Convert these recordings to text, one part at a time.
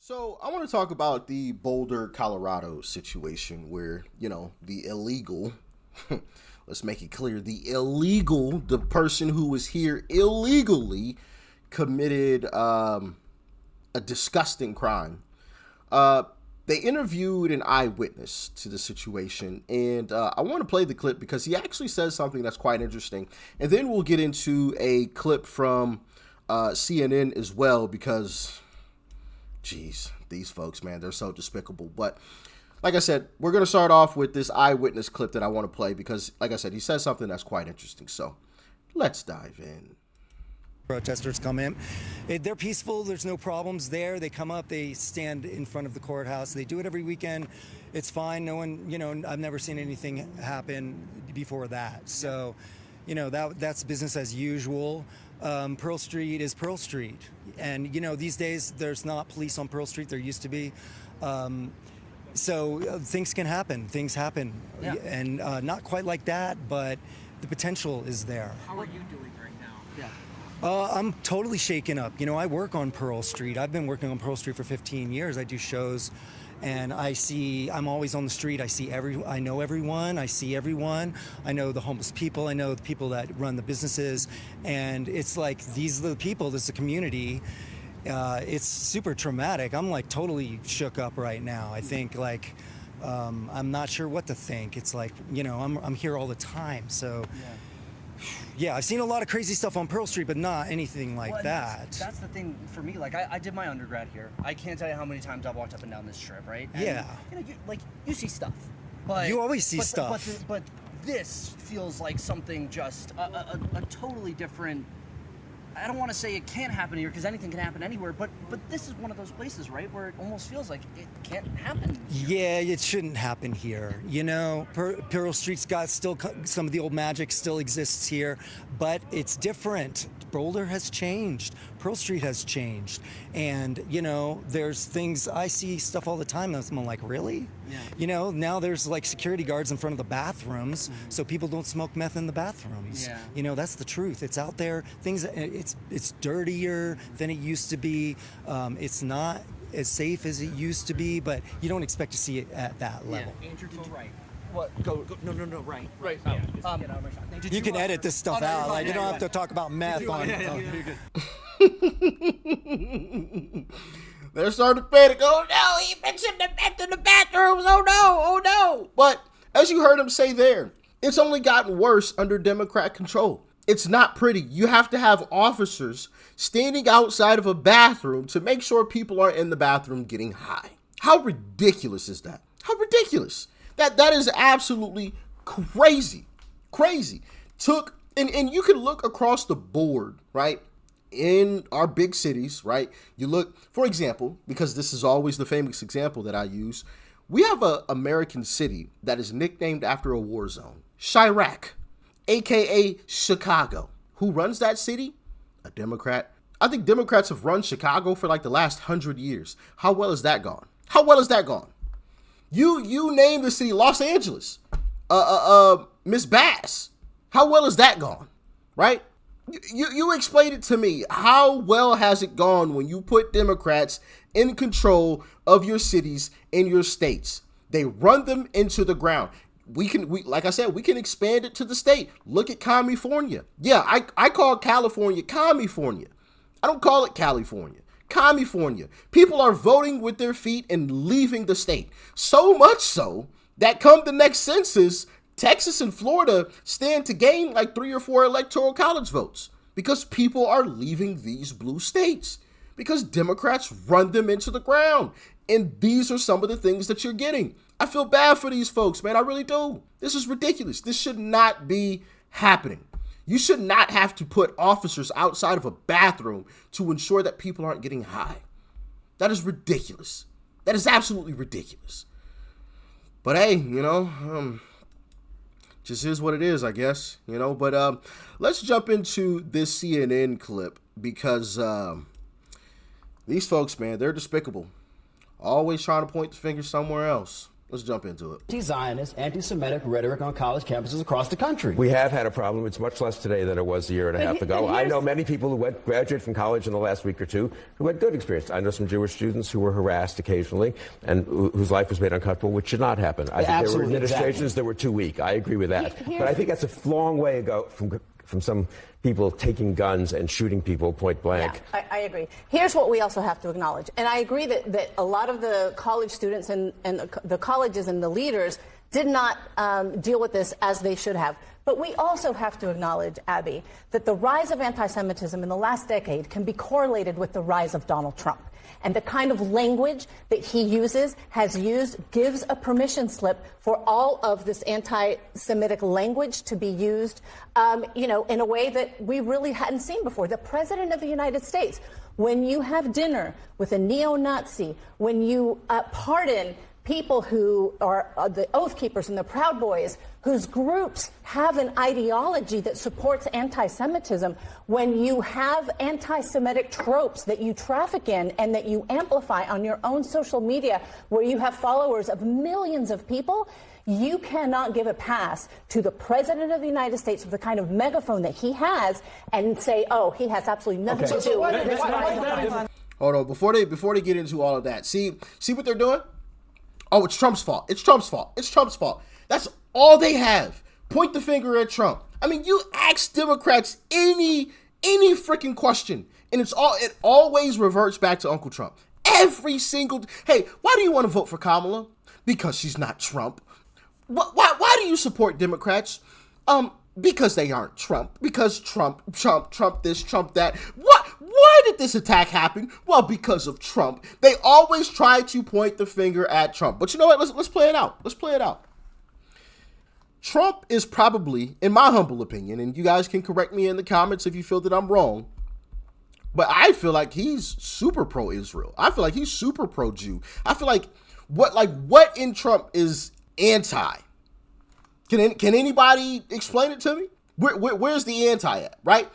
So I want to talk about the Boulder, Colorado situation where, the illegal, let's make it clear, the person who was here illegally committed a disgusting crime. Uh, they interviewed an eyewitness to the situation, and I want to play the clip because he actually says something that's quite interesting. And then we'll get into a clip from CNN as well because jeez, these folks, man, they're so despicable. But like I said, we're going to start off with this eyewitness clip that I want to play because, like I said, he says something that's quite interesting. So let's dive in. Protesters come in. They're peaceful. There's no problems there. They come up. They stand in front of the courthouse. They do it every weekend. It's fine. No one, I've never seen anything happen before that. So, that's business as usual. Pearl Street is Pearl Street. And, these days there's not police on Pearl Street. There used to be. So things can happen. Things happen. Yeah. And not quite like that, but the potential is there. How are you doing right now? Yeah. I'm totally shaken up. I work on Pearl Street. I've been working on Pearl Street for 15 years. I do shows, and I'm always on the street. I know everyone. I see everyone. I know the homeless people. I know the people that run the businesses. And it's like, these are the people, this is the community. It's super traumatic. I'm like totally shook up right now. I think I'm not sure what to think. It's like, I'm here all the time. So. Yeah, I've seen a lot of crazy stuff on Pearl Street, but not anything like that. That's the thing for me. Like, I did my undergrad here. I can't tell you how many times I've walked up and down this strip, right? And, Yeah. You see stuff. But You always see stuff. But this feels like something just a totally different. I don't want to say it can't happen here because anything can happen anywhere, but this is one of those places, right, where it almost feels like it can't happen here. Yeah, it shouldn't happen here. Pearl Street's got still some of the old magic still exists here, but it's different. Boulder has changed. Pearl Street has changed. And, there's things, I see stuff all the time and I'm like, really? Yeah. Now there's like security guards in front of the bathrooms so people don't smoke meth in the bathrooms. Yeah. That's the truth. It's out there. It's dirtier than it used to be. It's not as safe as it used to be, but you don't expect to see it at that level. Yeah. Andrew, go right. What? Go. No, right. Right. Oh. Get out of my shot. Did You can edit this stuff no, you're out. fine. Like, you Yeah, don't you're have to talk about meth on. You're good. They're starting to panic. Oh no, he mentioned the meth in the bathrooms. Oh no. But as you heard him say there, it's only gotten worse under Democrat control. It's not pretty. You have to have officers standing outside of a bathroom to make sure people aren't in the bathroom getting high. How ridiculous is that? How ridiculous. That is absolutely crazy. And you can look across the board, right? In our big cities, right? You look, for example, because this is always the famous example that I use, we have an American city that is nicknamed after a war zone, Chirac, aka Chicago. Who runs that city? A Democrat. I think Democrats have run Chicago for like the last 100 years. How well has that gone? You name the city Los Angeles. Miss Bass. How well has that gone? Right? You explain it to me. How well has it gone when you put Democrats in control of your cities and your states? They run them into the ground. Like I said, we can expand it to the state. Look at California. Yeah, I call California California. I don't call it California. California. People are voting with their feet and leaving the state. So much so that come the next census, Texas and Florida stand to gain like 3 or 4 electoral college votes because people are leaving these blue states because Democrats run them into the ground. And these are some of the things that you're getting. I feel bad for these folks, man. I really do. This is ridiculous. This should not be happening. You should not have to put officers outside of a bathroom to ensure that people aren't getting high. That is ridiculous. That is absolutely ridiculous. But hey, just is what it is, I guess, But let's jump into this CNN clip because these folks, man, they're despicable. Always trying to point the finger somewhere else. Let's jump into it. Anti-Zionist, anti-Semitic rhetoric on college campuses across the country. We have had a problem. It's much less today than it was a year and a half ago. I know many people who graduated from college in the last week or two who had good experience. I know some Jewish students who were harassed occasionally and whose life was made uncomfortable, which should not happen. I think there were administrations that were too weak. I agree with that. But I think that's a long way ago from some people taking guns and shooting people point blank. Yeah, I agree. Here's what we also have to acknowledge. And I agree that a lot of the college students and the colleges and the leaders did not deal with this as they should have. But we also have to acknowledge, Abby, that the rise of anti-Semitism in the last decade can be correlated with the rise of Donald Trump. And the kind of language that he gives a permission slip for all of this anti-Semitic language to be used, in a way that we really hadn't seen before. The President of the United States, when you have dinner with a neo-Nazi, when you pardon people who are the Oath Keepers and the Proud Boys, whose groups have an ideology that supports anti-Semitism, when you have anti-Semitic tropes that you traffic in and that you amplify on your own social media, where you have followers of millions of people, you cannot give a pass to the President of the United States with the kind of megaphone that he has and say, oh, he has absolutely nothing to do with this. Hold on, before they get into all of that, see what they're doing? Oh, it's Trump's fault. It's Trump's fault. It's Trump's fault. That's all they have. Point the finger at Trump. I mean, you ask Democrats any freaking question, and it always reverts back to Uncle Trump. Every single. Hey, why do you want to vote for Kamala? Because she's not Trump. Why do you support Democrats? Because they aren't Trump. Because Trump this, Trump that. Why did this attack happen? Well, because of Trump. They always try to point the finger at Trump. But you know what? Let's play it out. Let's play it out. Trump is probably, in my humble opinion, and you guys can correct me in the comments if you feel that I'm wrong, but I feel like he's super pro-Israel. I feel like he's super pro-Jew. I feel like what in Trump is anti? Can anybody explain it to me? Where's the anti at, right?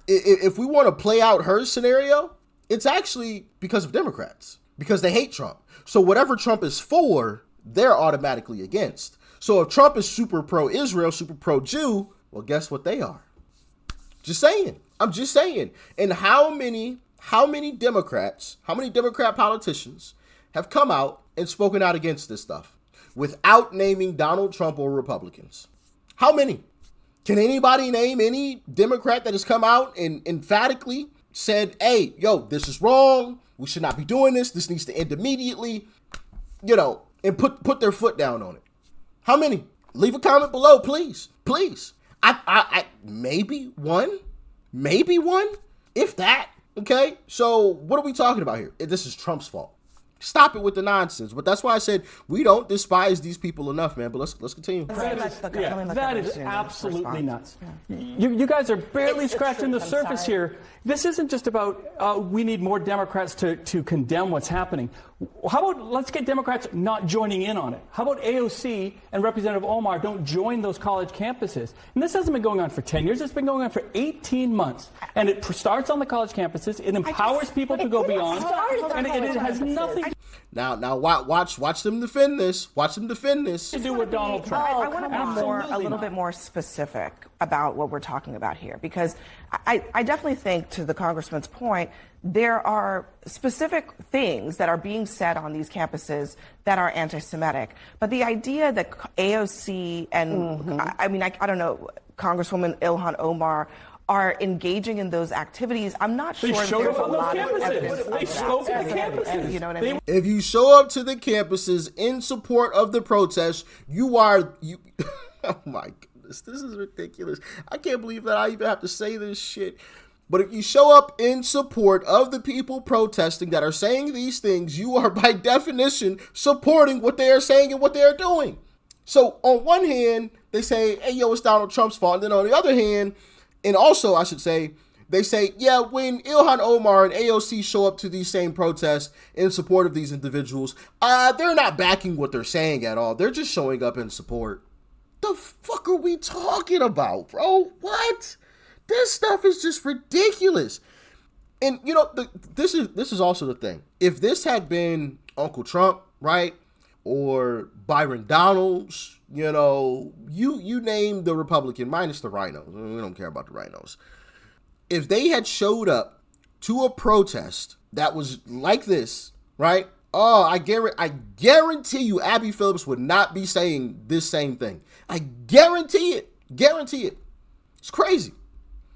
If we want to play out her scenario, it's actually because of Democrats, because they hate Trump. So whatever Trump is for, they're automatically against. So if Trump is super pro-Israel, super pro-Jew, well, guess what they are? Just saying. I'm just saying. And how many Democrat politicians have come out and spoken out against this stuff without naming Donald Trump or Republicans? How many? Can anybody name any Democrat that has come out and emphatically said, hey, yo, this is wrong. We should not be doing this. This needs to end immediately, and put their foot down on it? How many? Leave a comment below, please. Please. I maybe one, if that. Okay. So what are we talking about here? This is Trump's fault. Stop it with the nonsense. But that's why I said we don't despise these people enough, man. But let's continue. That is absolutely nuts. You guys are barely scratching the surface here. This isn't just about we need more Democrats to condemn what's happening. How about let's get Democrats not joining in on it? How about AOC and Representative Omar don't join those college campuses? And this hasn't been going on for 10 years. It's been going on for 18 months. And it starts on the college campuses. It empowers people to go beyond. And it has nothing. Now watch them defend this. Watch them defend this. To do with Donald Trump. I want to be a little bit more specific about what we're talking about here, because I definitely think, to the congressman's point, there are specific things that are being said on these campuses that are anti-Semitic. But the idea that AOC and, I don't know, Congresswoman Ilhan Omar are engaging in those activities, I'm not sure there's a lot of evidence of that. You know what I mean? If you show up to the campuses in support of the protest, you oh my goodness, this is ridiculous. I can't believe that I even have to say this shit. But if you show up in support of the people protesting that are saying these things, you are by definition supporting what they are saying and what they are doing. So on one hand, they say, hey, yo, it's Donald Trump's fault. And then on the other hand, and also I should say, they say, yeah, when Ilhan Omar and AOC show up to these same protests in support of these individuals, they're not backing what they're saying at all. They're just showing up in support. The fuck are we talking about, bro? What? This stuff is just ridiculous. And this is also the thing. If this had been Uncle Trump, right, or Byron Donalds, you know, you name the Republican minus the rhinos. We don't care about the rhinos. If they had showed up to a protest that was like this, right? Oh, I guarantee you Abby Phillips would not be saying this same thing. I guarantee it. Guarantee it. It's crazy.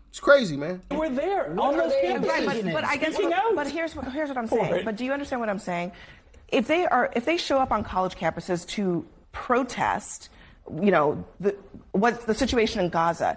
It's crazy, man. We're there on those campuses. But I guess, but here's what I'm saying. But do you understand what I'm saying? If they show up on college campuses to protest, you know, what's the situation in Gaza,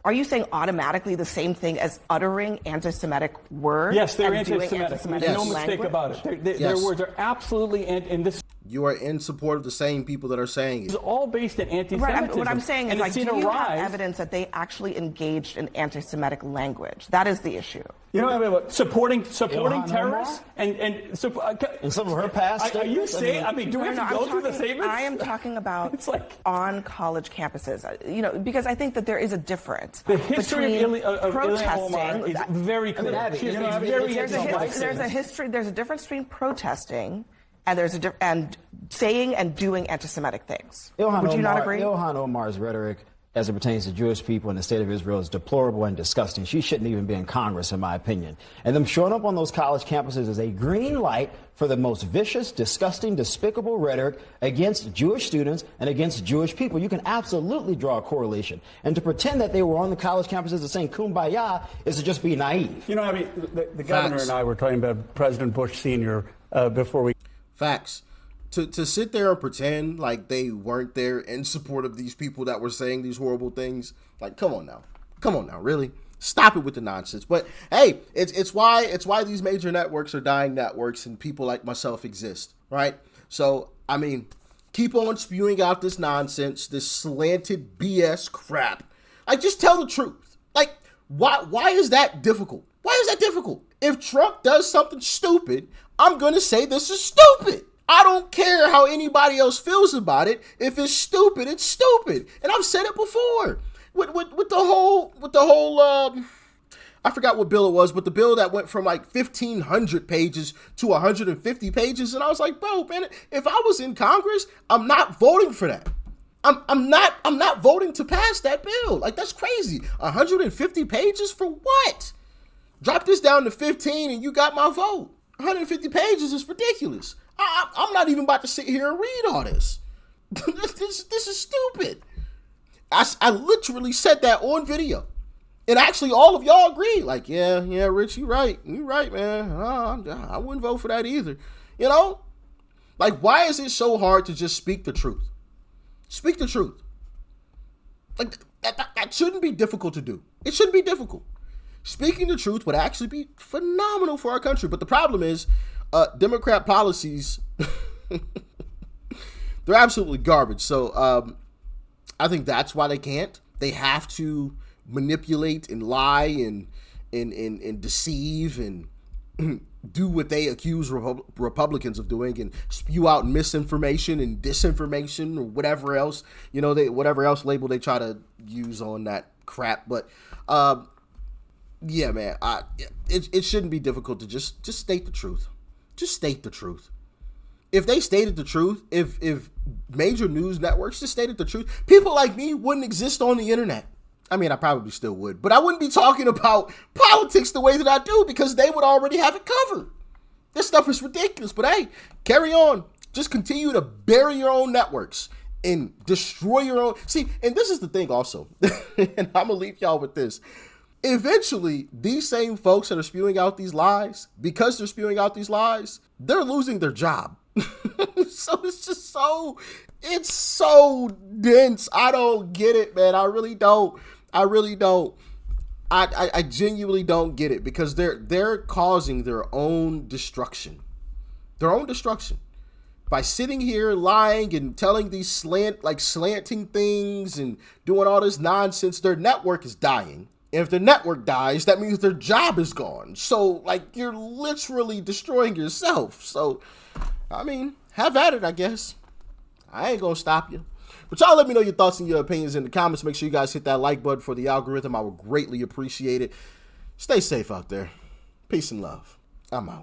are you saying automatically the same thing as uttering anti-Semitic words? Yes, they're and doing anti-Semitic. Yes. No mistake about it. Their words are absolutely, and this. You are in support of the same people that are saying it. It's all based in anti-Semitism. Right, what I'm saying is, like, do you have evidence that they actually engaged in anti-Semitic language? That is the issue. You know, I mean, supporting terrorists and some of her past. Are you saying? I mean, do we have to go through the statements? I am talking about on college campuses. You know, because I think that there is a difference. The history of protesting is very clear. There's a history. There's a difference between protesting and saying and doing anti-Semitic things. Would you not agree? Ilhan Omar's rhetoric as it pertains to Jewish people in the state of Israel is deplorable and disgusting. She shouldn't even be in Congress, in my opinion. And them showing up on those college campuses is a green light for the most vicious, disgusting, despicable rhetoric against Jewish students and against Jewish people. You can absolutely draw a correlation. And to pretend that they were on the college campuses and saying kumbaya is to just be naive. You know, I mean, the governor and I were talking about President Bush Sr. Before we... Facts. To sit there and pretend like they weren't there in support of these people that were saying these horrible things, like, come on now, really? Stop it with the nonsense. But hey, it's why these major networks are dying networks and people like myself exist, right? So, I mean, keep on spewing out this nonsense, this slanted BS crap. Like, just tell the truth. Like, why is that difficult? Why is that difficult? If Trump does something stupid, I'm going to say this is stupid. I don't care how anybody else feels about it. If it's stupid, it's stupid. And I've said it before with the whole I forgot what bill it was, but the bill that went from like 1,500 pages to 150 pages. And I was like, bro, man, if I was in Congress, I'm not voting for that. I'm not voting to pass that bill. Like, that's crazy. 150 pages for what? Drop this down to 15 and you got my vote. 150 pages is ridiculous. I'm not even about to sit here and read all this. This is stupid. I literally said that on video. And actually all of y'all agree. Like, yeah, Rich, you right, man. I wouldn't vote for that either. You know? Like, why is it so hard to just speak the truth? Speak the truth. Like, that shouldn't be difficult to do. It shouldn't be difficult. Speaking the truth would actually be phenomenal for our country. But the problem is, Democrat policies, they're absolutely garbage. So I think that's why they can't. They have to manipulate and lie and deceive and do what they accuse Republicans of doing and spew out misinformation and disinformation or whatever else, you know, whatever else label they try to use on that crap. But yeah, man, it shouldn't be difficult to just state the truth. Just state the truth. If they stated the truth, if major news networks just stated the truth, people like me wouldn't exist on the internet. I mean, I probably still would, but I wouldn't be talking about politics the way that I do because they would already have it covered. This stuff is ridiculous, but hey, carry on. Just continue to bury your own networks and destroy your own. See, and this is the thing also, and I'm going to leave y'all with this. Eventually, these same folks that are spewing out these lies, because they're spewing out these lies, they're losing their job. So it's so dense. I don't get it, man. I really don't. I genuinely don't get it because they're causing their own destruction. By sitting here lying and telling these slanting things and doing all this nonsense. Their network is dying. And if their network dies, that means their job is gone. So, like, you're literally destroying yourself. So, I mean, have at it, I guess. I ain't gonna stop you. But y'all let me know your thoughts and your opinions in the comments. Make sure you guys hit that like button for the algorithm. I would greatly appreciate it. Stay safe out there. Peace and love. I'm out.